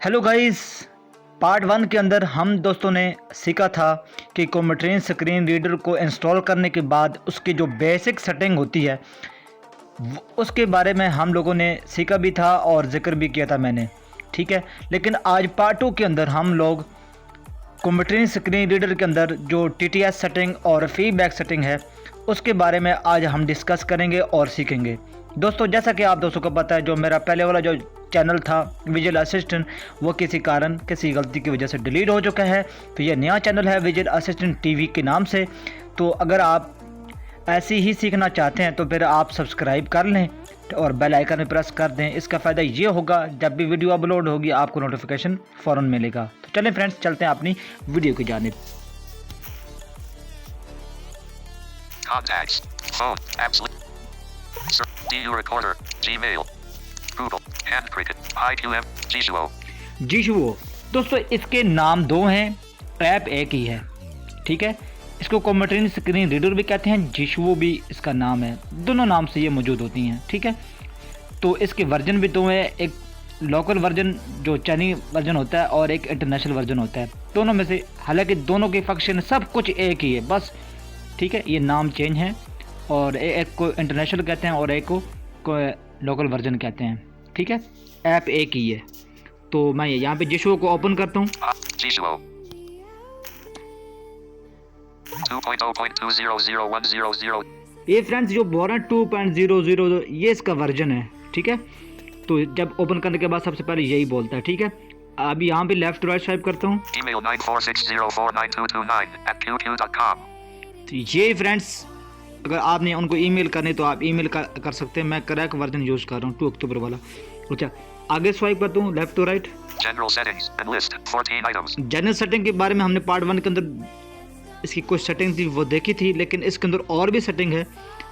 Hello guys, part 1 के अंदर हम दोस्तों ने सीखा था कि कॉम्ट्रेन स्क्रीन रीडर को इंस्टॉल करने के बाद उसकी जो बेसिक सेटिंग होती है उसके बारे में हम लोगों ने सीखा भी था और जिक्र भी किया था मैंने, ठीक है। लेकिन आज पार्ट 2 के अंदर हम लोग कॉम्ट्रेन स्क्रीन रीडर के अंदर जो TTS सेटिंग और फीडबैक सेटिंग है उसके बारे में आज हम डिस्कस करेंगे और सीखेंगे। दोस्तों, जैसा कि आप दोस्तों को पता है, जो मेरा पहले वाला जो चैनल था विजुअल असिस्टेंट, वो किसी कारण किसी गलती की वजह से डिलीट हो चुका है। तो ये नया चैनल है विजुअल असिस्टेंट टीवी के नाम से। तो अगर आप ऐसे ही सीखना चाहते हैं तो फिर आप सब्सक्राइब कर लें और बेल आइकन में प्रेस कर दें। इसका फ़ायदा ये होगा, जब भी वीडियो अपलोड होगी आपको नोटिफिकेशन फ़ौरन मिलेगा। तो चलें फ्रेंड्स, चलते हैं अपनी वीडियो की जानिब। Contacts, phone, apps, DU recorder, Gmail, Google, Handcricket, IQM, Jishuo. जीशुओ दोस्तों, इसके नाम दो हैं, ऐप एक ही है, ठीक है। इसको कॉम्ट्रेन स्क्रीन रीडर भी कहते हैं, जीशुओ भी इसका नाम है। दोनों नाम से ये मौजूद होती हैं, ठीक है। तो इसके वर्जन भी दो हैं, एक लोकल वर्जन जो चाइनीज वर्जन होता है और एक इंटरनेशनल वर्जन होता है। दोनों में से हालांकि दोनों के फंक्शन सब कुछ एक ही है, बस, ठीक है। ये नाम चेंज है और एक को इंटरनेशनल कहते हैं और एक को लोकल वर्जन कहते हैं, ठीक है। ऐप एक ही है। तो मैं यहाँ पे जीशुओ को ओपन करता हूँ। Jishuo. 2.0.200100. ये फ्रेंड्स जो बोरा 2.000 ये इसका वर्जन है, ठीक है। तो जब ओपन करने के बाद सबसे पहले यही बोलता है, ठीक है। अब यहाँ पे लेफ्ट टू राइट स्वाइप करता हूँ। Email 946049229@qq.com. तो ये फ्रेंड्स, अगर आपने उनको ईमेल करने तो आप ईमेल कर सकते हैं। मैं क्रैक वर्जन यूज़ कर रहा हूँ 2 अक्टूबर वाला। अच्छा, आगे स्वाइप करता हूँ left to right. General settings and list 14 items. General setting के बारे में हमने पार्ट 1 के अंदर इसकी कुछ सेटिंग थी वो देखी थी, लेकिन इसके अंदर और भी सेटिंग है,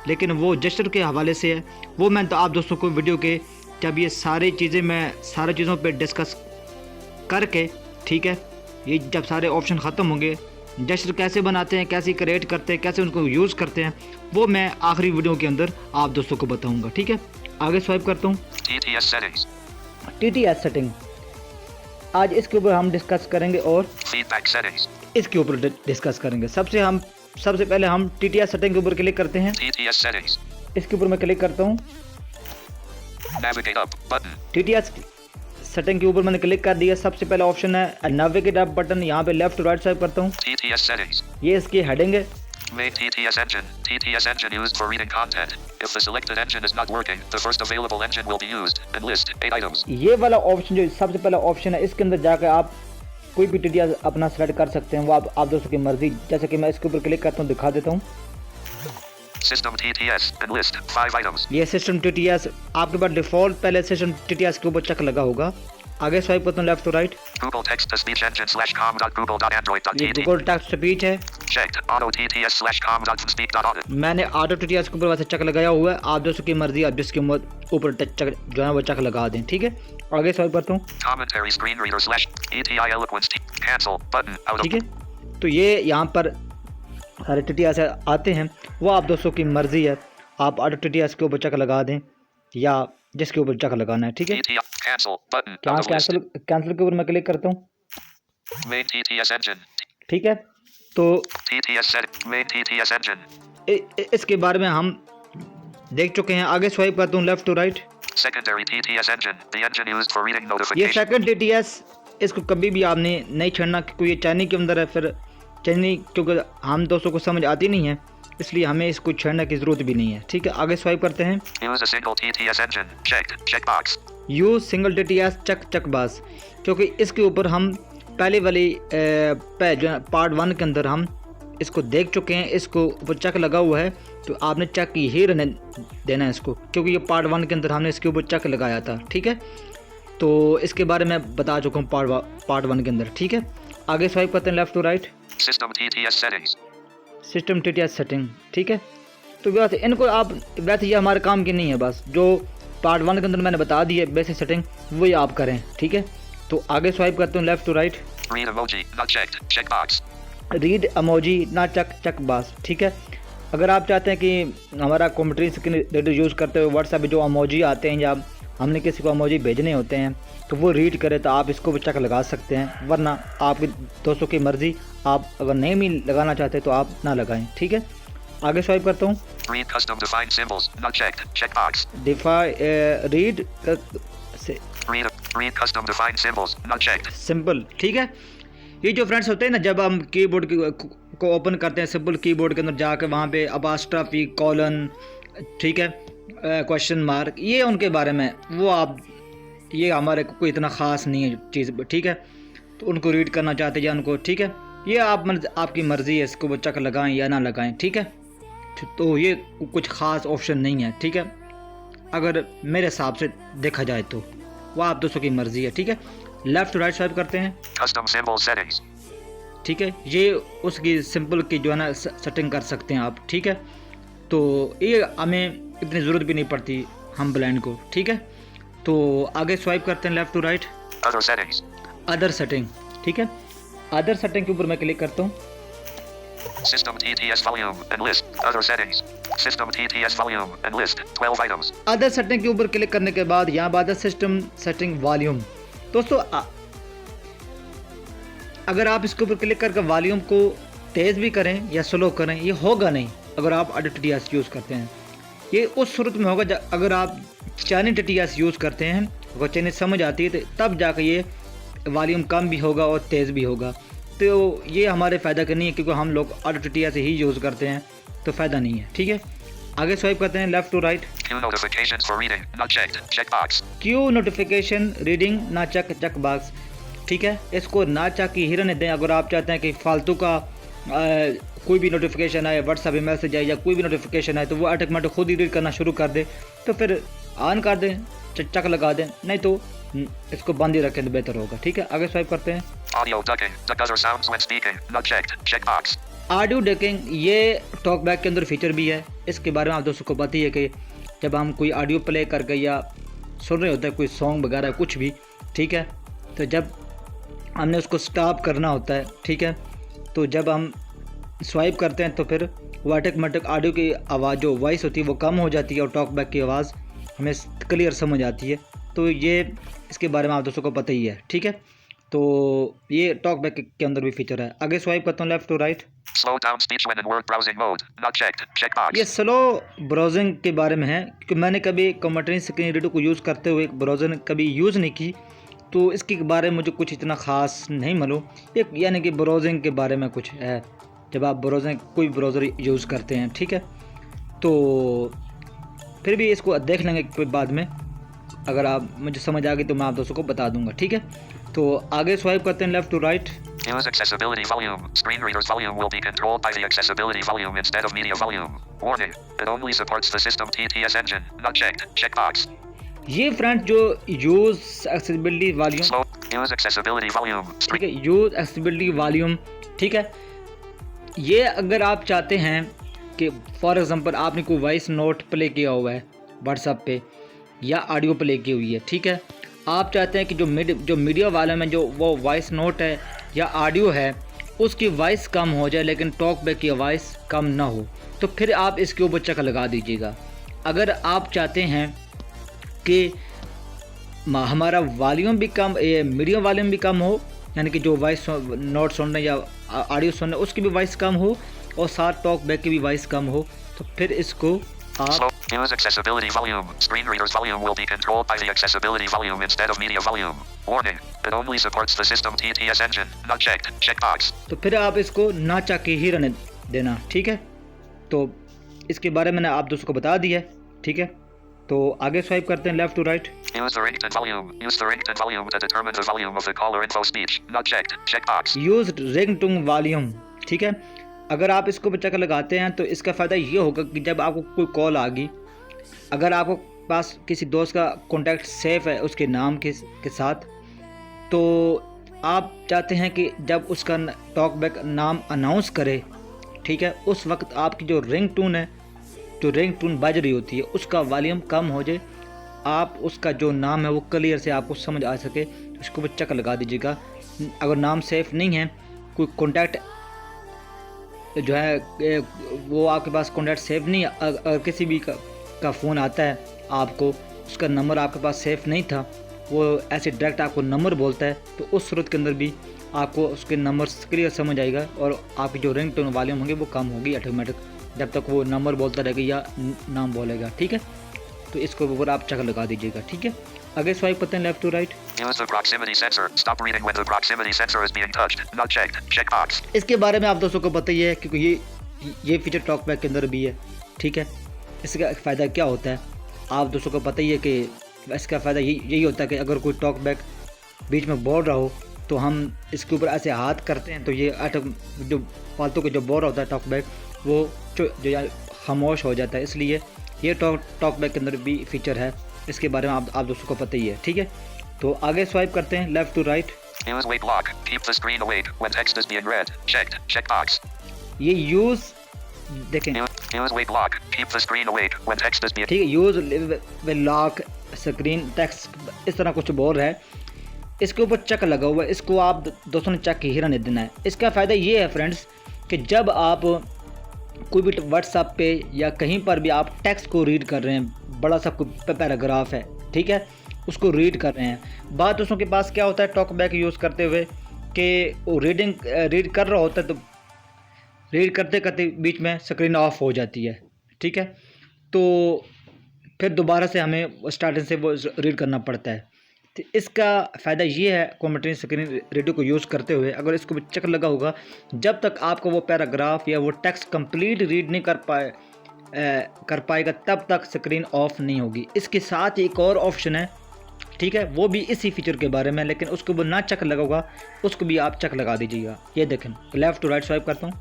लेकिन वो जेस्चर के हवाले से है। वो मैं तो आप दोस्तों को वीडियो के जब ये सारी चीज़ें मैं सारी चीज़ों पे डिस्कस करके, ठीक है, ये जब सारे ऑप्शन ख़त्म होंगे, जेस्चर कैसे बनाते हैं, कैसे क्रिएट करते हैं, कैसे उनको यूज़ करते हैं, वो मैं आखिरी वीडियो के अंदर आप दोस्तों को बताऊँगा, ठीक है। आगे स्वाइप करता हूँ। TTS settings. TTS सेटिंग आज इसके ऊपर हम डिस्कस करेंगे और Feedback settings. इसके ऊपर डिस्कस करेंगे। सबसे पहले हम TTS सेटिंग के ऊपर क्लिक करते हैं। TTS settings. इसके ऊपर मैं क्लिक करता हूँ। Navigate up button. TTS setting के ऊपर मैंने क्लिक कर दिया। सबसे पहला ऑप्शन है नेविगेट अप बटन, यहाँ पे लेफ्ट टू राइट स्वाइप करता हूँ। TTS settings. ये इसकी हेडिंग है। Main TTS engine. TTS engine used for reading content. If the selected engine is not working, the first available engine will be used. And list 8 items. ये वाला option जो सबसे पहला ऑप्शन है, इसके अंदर जाकर आप कोई भी TTS अपना सेलेक्ट कर सकते हैं। वो आप दोस्तों की मर्जी। जैसे कि मैं इसके ऊपर क्लिक करता हूँ, दिखा देता हूँ। System TTS and list 5 items. ये सिस्टम TTS आपके पास डिफॉल्ट पहले सिस्टम TTS के ऊपर चेक लगा होगा। आगे स्वाइप करता हूँ left to right. Google text to speech engine / ये com.google.android.tt. गूगल टेक्स्ट स्पीच है। Checked. Auto TTS / com.speak.audit. मैंने ऑटो TTS के ऊपर वैसे चेक लगाया हुआ है। आप दोस्तों की मर्जी, आप जिसके ऊपर चेक जो है वो चेक लगा दें, ठीक है। आगे स्वाइप करता हूँ, Commentary screen reader / ETI eloquence cancel button out of. ठीक है। तो ये यहाँ पर सारे TTS आते हैं, वो आप दोस्तों की मर्जी है। आप ऑटो TTS के ऊपर चेक लगा दें या जिसके ऊपर चेक लगाना है, ठीक है। ETI cancel button यहाँ out of list. कैंसिल के ऊपर मैं क्लिक करता हूँ, Main TTS engine. ठीक है। तो TTS set. Main TTS engine. इसके बारे में हम देख चुके हैं। आगे स्वाइप करता हूँ left to right. Secondary TTS engine. The engine used for reading ये notifications. सेकंड TTS, इसको कभी भी आपने नहीं छेड़ना, क्योंकि ये चाइनी के अंदर है। फिर चाइनी क्योंकि हम दोस्तों को समझ आती नहीं है, इसलिए हमें इसको छेड़ने की ज़रूरत भी नहीं है, ठीक है। आगे स्वाइप करते हैं। Use a single TTS engine. Checked. Checkbox. Use single TTS चक बास, क्योंकि इसके ऊपर हम पहले वाली जो पार्ट 1 के अंदर हम इसको देख चुके हैं। इसको ऊपर चक लगा हुआ है, तो आपने चक ही रहने देना है इसको, क्योंकि ये पार्ट 1 के अंदर हमने इसके ऊपर चक लगाया था, ठीक है। तो इसके बारे में बता चुका हूँ पार्ट 1 के अंदर, ठीक है। आगे स्वाइप करते हैं left to right. System TTS settings. System TTS setting, ठीक है। तो वैसे इनको आप वैसे ये हमारे काम की नहीं है, बस जो पार्ट 1 के अंदर मैंने बता दी है बेसिक सेटिंग, वही आप करें, ठीक है। तो आगे स्वाइप करते हैं left to right. Read emoji. Not checked. Checkbox. Read emoji ना चक बास, ठीक है। अगर आप चाहते हैं कि हमारा कॉम्ट्रेन स्क्रीन रीडर यूज़ करते हुए व्हाट्सएप पे जो इमोजी आते हैं या हमने किसी को इमोजी भेजने होते हैं, तो वो रीड करे तो आप इसको भी चेक लगा सकते हैं, वरना आपके दोस्तों की मर्ज़ी, आप अगर नहीं भी लगाना चाहते तो आप ना लगाएं। ठीक है, आगे स्वाइप करता हूँ। Read custom defined symbols. Not checked. Checkbox. Read Read custom defined symbols. Not checked. Simple. ठीक है, ये जो फ्रेंड्स होते हैं ना, जब हम कीबोर्ड को ओपन करते हैं सिंपल कीबोर्ड के अंदर जाकर वहाँ पे अपास्ट्रफी कॉलन, ठीक है, क्वेश्चन मार्क, ये उनके बारे में वो आप, ये हमारे कोई इतना ख़ास नहीं है चीज़। ठीक है, तो उनको रीड करना चाहते हैं उनको, ठीक है, ये आपकी मर्ज़ी है, इसको बच्चा का लगाएं या ना लगाएं। ठीक है, तो ये कुछ ख़ास ऑप्शन नहीं है। ठीक है, अगर मेरे हिसाब से देखा जाए तो वह आप दोस्तों की मर्ज़ी है। ठीक है, लेफ़्ट टू राइट स्वाइप करते हैं। Custom symbol settings. ठीक है, ये उसकी सिंपल की जो है ना सेटिंग कर सकते हैं आप। ठीक है, तो ये हमें इतनी ज़रूरत भी नहीं पड़ती हम ब्लाइंड को। ठीक है, तो आगे स्वाइप करते हैं left to right. Other settings. Other setting. ठीक है, अदर सेटिंग के ऊपर मैं क्लिक करता हूँ। System TTS volume and list. Other settings. System TTS volume and list. 12 items. Other setting के ऊपर क्लिक करने के बाद यहाँ बाद सिस्टम सेटिंग वॉल्यूम। दोस्तों अगर आप इसके ऊपर क्लिक करके वॉल्यूम को तेज़ भी करें या स्लो करें, ये होगा नहीं अगर आप TTS यूज़ करते हैं। ये उस सूरत में होगा अगर आप चाइनी TTS यूज़ करते हैं, अगर चाइनीज समझ आती है तो तब जाकर ये वॉल्यूम कम भी होगा और तेज़ भी होगा। तो ये हमारे फ़ायदा का नहीं है, क्योंकि हम लोग TTS ही यूज़ करते हैं, तो फ़ायदा नहीं है। ठीक है, आगे स्वाइप करते हैं left to right. Queue notifications for reading. Not checked. Checkbox. Queue notification reading ना चेक बॉक्स। ठीक है, इसको ना चेक ही रहने दें। अगर आप चाहते हैं कि फालतू का कोई भी नोटिफिकेशन आए, व्हाट्सएप मैसेज आए या कोई भी नोटिफिकेशन आए, तो वो ऑटोमेटिक खुद ही रीड करना शुरू कर दे, तो फिर ऑन कर दें, चक लगा दें, नहीं तो इसको बंद ही रखें तो बेहतर होगा। ठीक है, आगे स्वाइप करते हैं। Audio ducking. Duck other sounds when speaking. Not checked. Checkbox. Audio ducking, ये टॉक बैक के अंदर फीचर भी है। इसके बारे में आप दोस्तों को पता ही है कि जब हम कोई ऑडियो प्ले करके या सुन रहे होते हैं कोई सॉन्ग वगैरह कुछ भी, ठीक है, तो जब हमने उसको स्टॉप करना होता है, ठीक है, तो जब हम स्वाइप करते हैं तो फिर वो ऑटोमेटिक ऑडियो की आवाज़ जो वॉइस होती है वो कम हो जाती है और टॉक बैक की आवाज़ हमें क्लियर समझ आती है। तो ये इसके बारे में आप दोस्तों को पता ही है। ठीक है, तो ये टॉक बैक के अंदर भी फीचर है। आगे स्वाइप करता हूँ left to right. Slow down speech when in word browsing mode. Not checked. Checkbox. ये स्लो ब्राउजिंग के बारे में है, क्योंकि मैंने कभी कॉम्प्यूटर स्क्रीन रीडर को यूज़ करते हुए ब्राउज़र कभी यूज़ नहीं की, तो इसके बारे में मुझे कुछ इतना ख़ास नहीं मालूम। एक यानी कि ब्राउजिंग के बारे में कुछ है, जब आप ब्राउजिंग कोई ब्राउज़र यूज़ करते हैं। ठीक है, तो फिर भी इसको देख लेंगे कोई बाद में, अगर आप मुझे समझ आ गई तो मैं आप दोस्तों को बता दूंगा। ठीक है, तो आगे स्वाइप करते हैं left to right. Use accessibility volume. Screen reader's volume will be controlled by the accessibility volume instead of media volume. Warning. It only supports the system TTS engine. Not checked. Checkbox. ये friend जो use accessibility volume, Slow. Use accessibility volume. ठीक है, use accessibility volume, ठीक है, ये अगर आप चाहते हैं कि फॉर एग्ज़ाम्पल आपने कोई वॉइस नोट प्ले किया हुआ है व्हाट्सएप पे या ऑडियो प्ले की हुई है, ठीक है, आप चाहते हैं कि जो मीडिया वाले में जो वो वॉइस नोट है या ऑडियो है उसकी वॉइस कम हो जाए लेकिन टॉक बैक की वॉइस कम ना हो, तो फिर आप इसके ऊपर चेक लगा दीजिएगा। अगर आप चाहते हैं कि हमारा वॉल्यूम भी कम, मीडिया वॉल्यूम भी कम हो, यानी कि जो वॉइस नोट सुनने या ऑडियो सुनने उसकी भी वॉइस कम हो और साथ टॉक बैक की भी वॉइस कम हो, तो फिर इसको आप Slow. Use accessibility volume. Screen reader's volume will be controlled by the accessibility volume instead of media volume. Warning. It only supports the system TTS engine. Not checked. Checkbox. तो फिर आप इसको ना चाह के ही रहने देना। ठीक है, तो इसके बारे में मैंने आप दोस्तों को बता दिया है। ठीक है, तो आगे स्वाइप करते हैं left to right. Use the ringtone volume. Use the ringtone volume to determine the volume of the caller info speech. Not checked. Checkbox. Use ringtone volume, ठीक है, अगर आप इसको बचा कर लगाते हैं तो इसका फ़ायदा ये होगा कि जब आपको कोई कॉल आ गई, अगर आपको पास किसी दोस्त का कॉन्टैक्ट सेव है उसके नाम के साथ, तो आप चाहते हैं कि जब उसका टॉक बैक नाम अनाउंस करे, ठीक है, उस वक्त आपकी जो रिंगटोन है, जो रिंगटोन बज रही होती है उसका वॉल्यूम कम हो जाए, आप उसका जो नाम है वो क्लियर से आपको समझ आ सके, इसको बच्चा का लगा दीजिएगा। अगर नाम सेफ नहीं है, कोई कॉन्टैक्ट जो है वो आपके पास कॉन्टैक्ट सेव नहीं है, अगर किसी भी का फ़ोन आता है आपको, उसका नंबर आपके पास सेफ नहीं था वो ऐसे डायरेक्ट आपको नंबर बोलता है, तो उस सूरत के अंदर भी आपको उसके नंबर क्लियर समझ आएगा और आपकी जो रिंगटोन वॉल्यूम होंगे वो कम होगी ऑटोमेटिक, जब तक वो नंबर बोलता रहेगा या नाम बोलेगा। ठीक है, तो इसको ऊपर आप चेक लगा दीजिएगा। ठीक है, आगे स्वाइप करते हैं left to right. Use the proximity sensor. Stop reading when the proximity sensor is being touched. Not checked. Checkbox. इसके बारे में आप दोस्तों को पता ही है क्योंकि ये फीचर टॉकबैक के अंदर भी है। ठीक है, इसका फ़ायदा क्या होता है आप दोस्तों को पता ही है कि इसका फ़ायदा यही होता है कि अगर कोई टॉकबैक बीच में बोल रहा हो तो हम इसके ऊपर ऐसे हाथ करते हैं तो ये जो फालतू के जो बोल रहा होता है टॉकबैक वो जो खामोश हो जाता है। इसलिए ये टॉकबैक के अंदर भी फीचर है, इसके बारे में आप दोस्तों को पता ही है। ठीक है, तो आगे स्वाइप करते हैं left to right. Use wait lock. Keep the screen awake when text is being read. Checked. Checkbox. ये यूज़ देखें, Use wait lock. Keep the screen awake when text is being. ठीक है, use will lock screen text इस तरह कुछ बोल रहा है। इसके ऊपर चेक लगा हुआ है, इसको आप दोस्तों ने चेक ही रहने देना है। इसका फ़ायदा ये है फ्रेंड्स कि जब आप कोई भी व्हाट्सएप पे या कहीं पर भी आप टेक्स्ट को रीड कर रहे हैं, बड़ा सा कोई पैराग्राफ है, ठीक है, उसको रीड कर रहे हैं। बात दोस्तों के पास क्या होता है टॉकबैक यूज़ करते हुए कि वो रीड कर रहा होता है तो रीड करते करते बीच में स्क्रीन ऑफ हो जाती है। ठीक है, तो फिर दोबारा से हमें स्टार्टिंग से वो रीड करना पड़ता है। तो इसका फ़ायदा ये है कॉम्प्यूटर स्क्रीन रीडर को यूज़ करते हुए अगर इसको चेक लगा होगा, जब तक आपको वो पैराग्राफ या वो टेक्स्ट कंप्लीट रीड नहीं कर पाएगा तब तक स्क्रीन ऑफ नहीं होगी। इसके साथ एक और ऑप्शन है, ठीक है, वो भी इसी फीचर के बारे में, लेकिन उसको वो ना चेक लगा होगा उसको भी आप चेक लगा दीजिएगा। ये देखें, लेफ्ट टू राइट स्वाइप करता हूँ।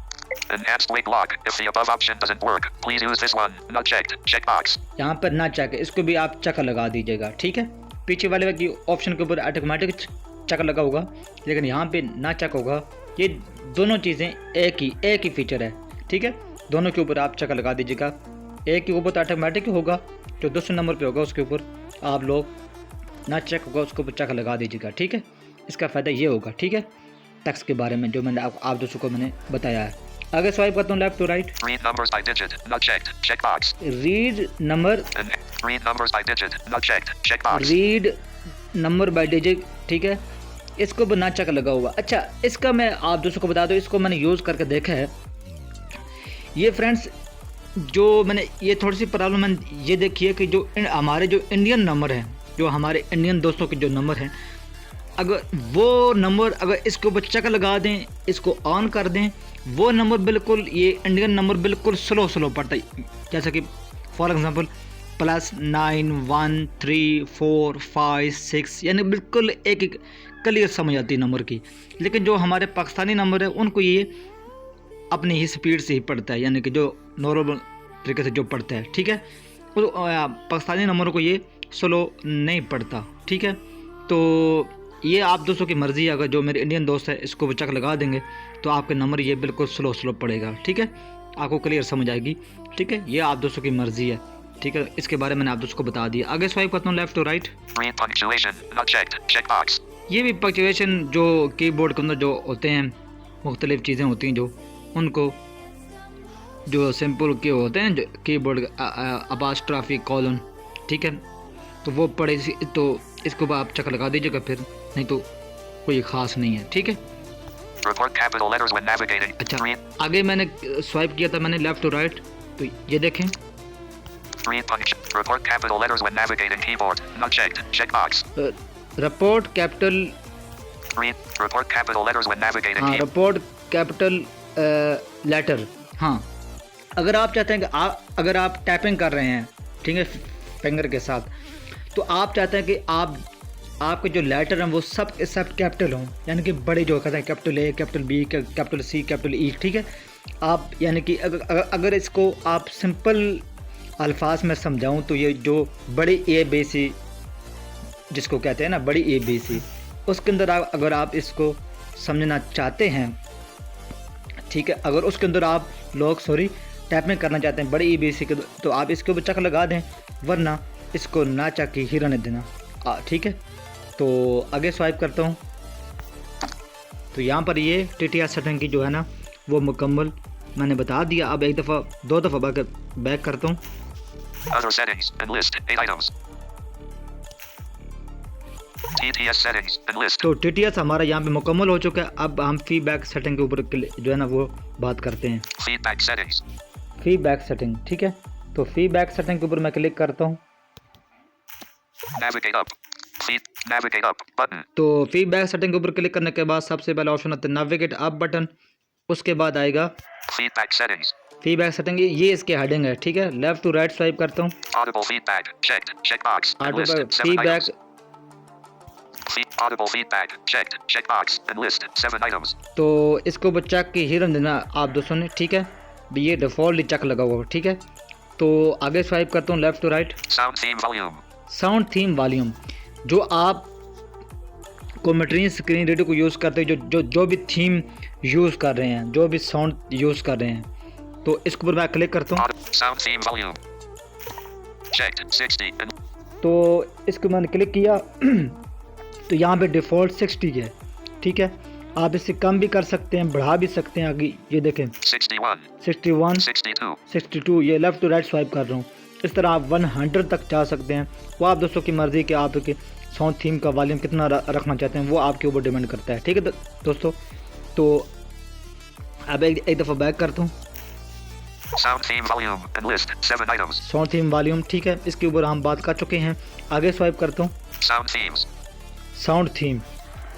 Enhanced wait lock. If the above option doesn't work, please use this one. Not checked. Checkbox. यहाँ पर ना चेक, इसको भी आप चेक लगा दीजिएगा। ठीक है, पीछे वाले की ऑप्शन के ऊपर ऑटोमेटिक चेक लगा होगा, लेकिन यहाँ पे ना चेक होगा। ये दोनों चीज़ें एक ही फीचर है। ठीक है, दोनों के ऊपर आप चेक लगा दीजिएगा। एक के ऊपर तो ऑटोमेटिक होगा, जो 200 नंबर पे होगा उसके ऊपर आप लोग ना चेक होगा उसके ऊपर चेक लगा दीजिएगा। ठीक है, इसका फ़ायदा ये होगा। ठीक है, टेक्स्ट के बारे में जो मैंने आप दोस्तों को मैंने बताया है। आगे स्वाइप करता हूँ left to right. Read numbers by digit. Not checked. Checkbox. Read number Read numbers by digit. Not checked. Checkbox. Read number by digit, ठीक है, इसको भी ना चेक लगा हुआ। अच्छा, इसका मैं आप दोस्तों को बता दूँ, इसको मैंने यूज़ करके देखा है। ये फ्रेंड्स जो मैंने ये थोड़ी सी प्रॉब्लम है, ये देखिए कि जो हमारे जो इंडियन नंबर हैं, जो हमारे इंडियन दोस्तों के जो नंबर हैं, अगर वो नंबर अगर इसके ऊपर चेक लगा दें, इसको ऑन कर दें, वो नंबर बिल्कुल ये इंडियन नंबर बिल्कुल स्लो पड़ता है। जैसे कि फॉर एग्जांपल +9 1 3 4 5 6, यानी बिल्कुल एक क्लियर समझ आती है नंबर की। लेकिन जो हमारे पाकिस्तानी नंबर है उनको ये अपनी ही स्पीड से ही पढ़ता है, यानी कि जो नॉर्मल तरीके से जो पढ़ता है। ठीक है, तो पाकिस्तानी नंबरों को ये स्लो नहीं पढ़ता। ठीक है, तो ये आप दोस्तों की मर्ज़ी है। अगर जो मेरे इंडियन दोस्त है इसको वो चेक लगा देंगे तो आपके नंबर ये बिल्कुल स्लो पड़ेगा। ठीक है, आपको क्लियर समझ आएगी। ठीक है, ये आप दोस्तों की मर्ज़ी है। ठीक है, इसके बारे में मैंने आप दोस्तों को बता दिया। आगे स्वाइप करता हूँ left to right. Read punctuation. Not checked. Checkbox. ये भी पंक्चुएशन जो कीबोर्ड के अंदर जो होते हैं, मुख्तलिफ चीज़ें होती हैं जो उनको जो सिंपल के होते हैं जो कीबोर्ड अपास्ट्रॉफी कॉलन, ठीक है, तो वो पढ़े तो इसको आप चेक लगा दीजिएगा, फिर नहीं तो कोई ख़ास नहीं है। ठीक है, Report capital letters when navigating. अच्छा, Read. आगे मैंने स्वाइप किया था मैंने लेफ्ट टू राइट, तो ये देखें, Read punch. Report capital letters when navigating keyboard. Not checked. Checkbox. Report capital, Read. Report capital letters when navigating हाँ, keyboard. Report capital letter. हाँ, अगर आप चाहते हैं कि अगर आप टैपिंग कर रहे हैं, ठीक है, फिंगर के साथ, तो आप चाहते हैं कि आपके जो लेटर हैं वो सब के सब कैपिटल हों, यानी कि बड़े जो कहते हैं capital A, capital B, capital C, capital E। ठीक है, आप यानी कि अगर इसको आप सिंपल अल्फाज में समझाऊं तो ये जो बड़ी ABC जिसको कहते हैं ना, बड़ी ABC, उसके अंदर अगर आप इसको समझना चाहते हैं, ठीक है, अगर उसके अंदर आप लोग टैपिंग करना चाहते हैं बड़ी ABC के, तो आप इसके ऊपर चेक लगा दें, वरना इसको ना चेक ही रहने देना। ठीक है, तो आगे स्वाइप करता हूँ, तो यहाँ पर ये TTR सेटिंग की जो है ना वो मुकम्मल मैंने बता दिया। अब एक दफ़ा 2 दफ़ा बैक करता हूँ। Other settings and list 8 items. TTS settings and list. तो TTS हमारा यहाँ पे मुकम्मल हो चुका है। अब हम फीडबैक सेटिंग के ऊपर जो है ना वो बात करते हैं। Feedback settings. फीडबैक सेटिंग, ठीक है। तो फीडबैक सेटिंग के ऊपर मैं क्लिक करता हूँ। Navigate up. Navigate up button. तो फीडबैक सेटिंग के ऊपर क्लिक करने के बाद सबसे पहला ऑप्शन आता है नेविगेट अप बटन। उसके बाद आएगा Feedback settings. फीडबैक सेटिंग, ये इसके हेडिंग है, ठीक है। लेफ्ट टू राइट स्वाइप करता हूँ। Audible feedback checked. Checkbox and list Audible 7 feedback, items. Audible feedback checked. Checkbox and list 7 items. तो इसको ऊपर चेक की हिरन देना आप दोस्तों ने, ठीक है। ये डिफ़ॉल्ट चेक लगा हुआ है, ठीक है। तो आगे स्वाइप करता हूँ left to right. Sound theme volume. Sound theme volume, जो आप कोमेट्री स्क्रीन रीडर को यूज़ करते हैं, जो भी थीम यूज़ कर रहे हैं, जो भी साउंड यूज़ कर रहे हैं, तो इसके ऊपर मैं क्लिक करता हूँ। Sound theme volume. Checked 60 and तो इसको मैंने क्लिक किया तो यहाँ पे डिफ़ॉल्ट 60 है, ठीक है। आप इससे कम भी कर सकते हैं, बढ़ा भी सकते हैं। आगे ये देखें 61, 61, 62. 62, ये लेफ़्ट टू राइट स्वाइप कर रहा हूँ। इस तरह आप 100 तक जा सकते हैं। वो आप दोस्तों की मर्ज़ी कि आपके साउंड थीम का वॉल्यूम कितना रखना चाहते हैं, वो आपके ऊपर डिपेंड करता है, ठीक है दोस्तों। तो अब एक दफ़ा बैक करता हूँ। Sound theme volume and list 7 items. Sound theme volume, ठीक है, इसके ऊपर हम बात कर चुके हैं। आगे स्वाइप करता हूँ। Sound themes.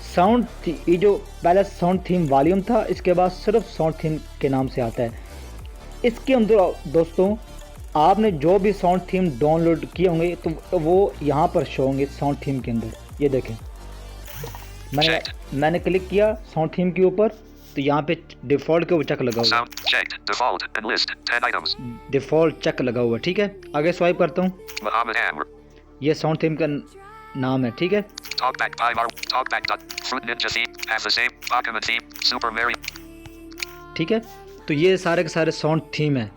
साउंड थीम, ये जो पहले साउंड थीम वॉल्यूम था, इसके बाद सिर्फ साउंड थीम के नाम से आता है। इसके अंदर दोस्तों आपने जो भी साउंड थीम डाउनलोड किए होंगे तो वो यहाँ पर शो होंगे साउंड थीम के अंदर। ये देखें, मैंने क्लिक किया साउंड थीम के ऊपर, तो यहाँ पे डिफ़ॉल्ट के ऊपर चेक लगा हुआ है। Sound checked. Default and list 10 items. Default check लगा हुआ है, ठीक है। आगे स्वाइप करता हूँ। Muhammad Amr. ये साउंड थीम का नाम है, ठीक है। Talkback by Mar. Talkback. Fruit Ninja theme. Have the same. Pokemon theme. Super Mario. ठीक है, तो ये सारे के सारे साउंड थीम है।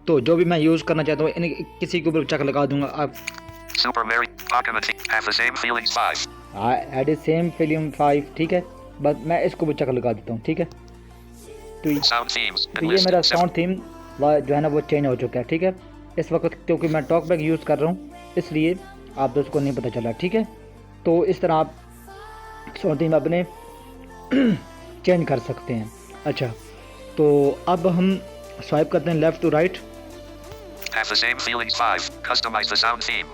तो जो भी मैं यूज़ करना चाहता हूँ इन्हें किसी के ऊपर चेक लगा दूंगा। आप Super Mario. Pokemon theme. Have the same feelings 5. एड सेम फिल्म 5, ठीक है। बस मैं इसको भी चेक लगा देता हूँ, ठीक है। तो Sound themes and ये list मेरा 7. साउंड थीम जो है ना वो चेंज हो चुका है, ठीक है। इस वक्त क्योंकि मैं टॉकबैक यूज़ कर रहा हूँ इसलिए आप दोस्तों को नहीं पता चला, ठीक है। तो इस तरह आप साउंड थीम अपने चेंज कर सकते हैं। अच्छा, तो अब हम स्वाइप करते हैं left to right. Have the same feelings 5. Customize the sound theme.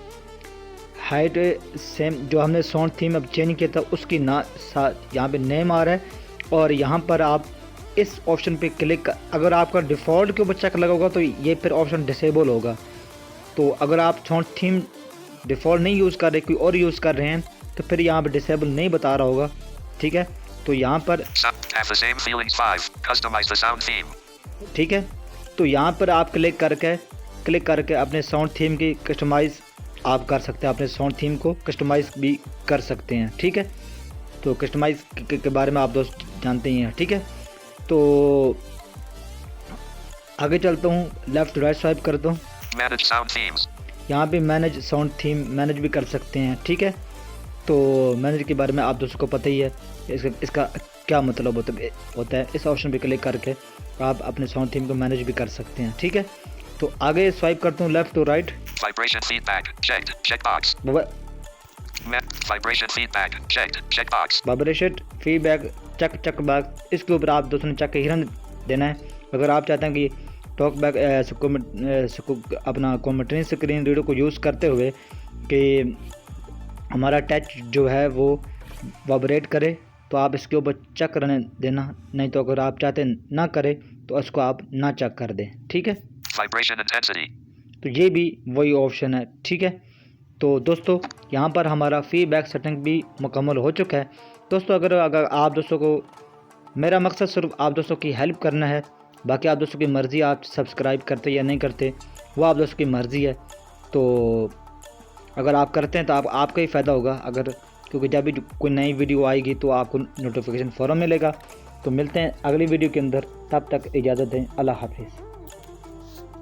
हाइट सेम, जो हमने साउंड थीम अब चेंज किया था उसकी यहाँ पे नेम आ रहा है। और यहाँ पर आप इस ऑप्शन पे क्लिक, अगर आपका डिफ़ॉल्ट के ऊपर चेक लगा होगा तो ये फिर ऑप्शन डिसेबल होगा। तो अगर आप साउंड थीम डिफ़ॉल्ट नहीं यूज़ कर रहे, कोई और यूज़ कर रहे हैं, तो फिर यहाँ पे डिसेबल नहीं बता रहा होगा, ठीक है। तो यहाँ पर Have the same feelings 5. Customize the sound theme. ठीक है, तो यहाँ पर आप क्लिक करके अपने साउंड थीम की कस्टमाइज़ आप कर सकते हैं, अपने साउंड थीम को कस्टमाइज़ भी कर सकते हैं, ठीक है। तो कस्टमाइज़ के बारे में आप दोस्त जानते ही हैं, ठीक है। तो आगे चलता हूँ, लेफ़्ट टू राइट स्वाइप करता हूँ। Manage sound themes. यहाँ पे मैनेज साउंड थीम मैनेज भी कर सकते हैं, ठीक है। तो मैनेज के बारे में आप दोस्तों को पता ही है, इसका क्या मतलब होता है। इस ऑप्शन पे क्लिक करके आप अपने साउंड थीम को मैनेज भी कर सकते हैं, ठीक है। तो आगे स्वाइप करता हूँ left to right. Vibration feedback checked. Checkbox. Vibration feedback checked. Checkbox. Vibration feedback checkbox, इसके ऊपर आप दोस्तों ने चेक हिरन देना है। अगर आप चाहते हैं कि टॉकबैक अपना कोमेट्री स्क्रीन रीडर को यूज़ करते हुए कि हमारा टच जो है वो वाइब्रेट करे, तो आप इसके ऊपर चेक करने देना। नहीं तो अगर आप चाहते ना करें तो इसको आप ना चेक कर दें, ठीक है। Vibration intensity. तो ये भी वही ऑप्शन है, ठीक है। तो दोस्तों यहाँ पर हमारा फीडबैक सेटिंग भी मुकम्मल हो चुका है। दोस्तों अगर आप दोस्तों को, मेरा मकसद सिर्फ आप दोस्तों की हेल्प करना है, बाकी आप दोस्तों की मर्ज़ी, आप सब्सक्राइब करते या नहीं करते वो आप दोस्तों की मर्ज़ी है। तो अगर आप करते हैं तो आपका ही फ़ायदा होगा, अगर क्योंकि जब भी कोई नई वीडियो आएगी तो आपको नोटिफिकेशन फ़ौरन मिलेगा। तो मिलते हैं अगली वीडियो के अंदर, तब तक इजाज़त दें। अल्लाह हाफिज़।